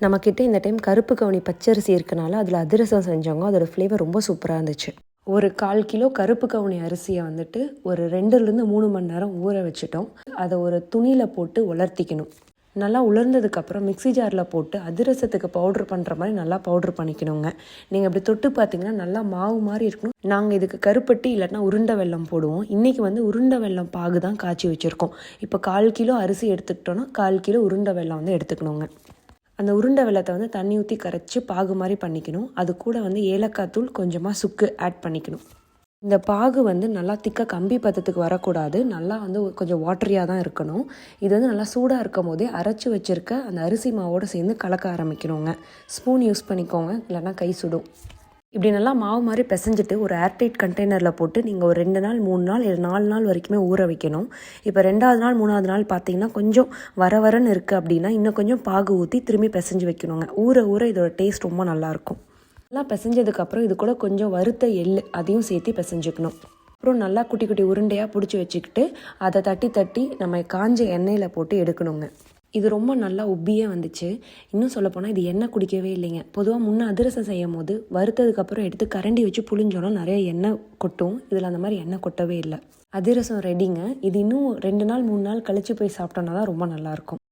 நம்மக்கிட்ட இந்த டைம் கருப்பு கவுனி பச்சரிசி இருக்கனால அதில் அதிரசம் செஞ்சவங்க. அதோடய ஃப்ளேவர் ரொம்ப சூப்பராக இருந்துச்சு. ஒரு 1/4 கிலோ கருப்பு கவுனி அரிசியை வந்துட்டு ஒரு 2லேருந்து 3 மணி நேரம் ஊற வச்சுட்டோம். அதை ஒரு துணியில் போட்டு உலர்த்திக்கணும். நல்லா உலர்ந்ததுக்கப்புறம் மிக்ஸி ஜாரில் போட்டு அதிரசத்துக்கு பவுட்ரு பண்ணுற மாதிரி நல்லா பவுட்ரு பண்ணிக்கணுங்க. நீங்கள் அப்படி தொட்டு பார்த்தீங்கன்னா நல்லா மாவு மாதிரி இருக்கணும். நாங்கள் இதுக்கு கருப்பட்டி இல்லைன்னா உருண்டை வெல்லம் போடுவோம். இன்றைக்கி வந்து உருண்டை வெல்லம் பாகு தான் காய்ச்சி வச்சுருக்கோம். இப்போ 1/4 கிலோ அரிசி எடுத்துக்கிட்டோன்னா 1/4 கிலோ உருண்டை வெல்லம் வந்து எடுத்துக்கணுங்க. அந்த உருண்டை வெல்லத்தை வந்து தண்ணி ஊற்றி கரைச்சி பாகு மாதிரி பண்ணிக்கணும். அது கூட வந்து ஏலக்காய் தூள், கொஞ்சமாக சுக்கு ஆட் பண்ணிக்கணும். இந்த பாகு வந்து நல்லா திக்காக கம்பி பதத்துக்கு வரக்கூடாது. நல்லா வந்து கொஞ்சம் வாட்டரியாக தான் இருக்கணும். இது வந்து நல்லா சூடாக இருக்கும் போதே அரைச்சி வச்சுருக்க அந்த அரிசி மாவோடு சேர்ந்து கலக்க ஆரம்பிக்கணுங்க. ஸ்பூன் யூஸ் பண்ணிக்கோங்க, இல்லைன்னா கை சுடும். இப்படி நல்லா மாவு மாதிரி பிசைஞ்சிட்டு ஒரு ஏர்டைட் கண்டெய்னரில் போட்டு நீங்கள் ஒரு 2 நாள் 3 நாள் இல்லை 4 நாள் வரைக்குமே ஊற வைக்கணும். இப்போ 2வது நாள் 3வது நாள் பார்த்தீங்கன்னா கொஞ்சம் வரன்னு இருக்குது அப்படின்னா இன்னும் கொஞ்சம் பாகு ஊற்றி திரும்பி பிசைஞ்சு வைக்கணுங்க. ஊற ஊற இதோட டேஸ்ட் ரொம்ப நல்லாயிருக்கும். நல்லா பிசைஞ்சதுக்கப்புறம் இது கூட கொஞ்சம் வறுத்த எள் அதையும் சேர்த்து பிசைஞ்சுக்கணும். அப்புறம் நல்லா குட்டி குட்டி உருண்டையாக பிடிச்சி வச்சுக்கிட்டு அதை தட்டி தட்டி நம்ம காஞ்ச எண்ணெயில் போட்டு எடுக்கணுங்க. இது ரொம்ப நல்லா உப்பியே வந்துச்சு. இன்னும் சொல்லப்போனால் இது எண்ணெய் குடிக்கவே இல்லைங்க. பொதுவாக அதிரசம் செய்யும் போது வறுத்ததுக்கப்புறம் எடுத்து கரண்டி வச்சு புளிஞ்சோன்னா நிறைய எண்ணெய் கொட்டும். இதில் அந்த மாதிரி எண்ணெய் கொட்டவே இல்லை. அதிரசம் ரெடிங்க. இது இன்னும் 2 நாள் 3 நாள் கழித்து போய் சாப்பிட்டோன்னா தான் ரொம்ப நல்லாயிருக்கும்.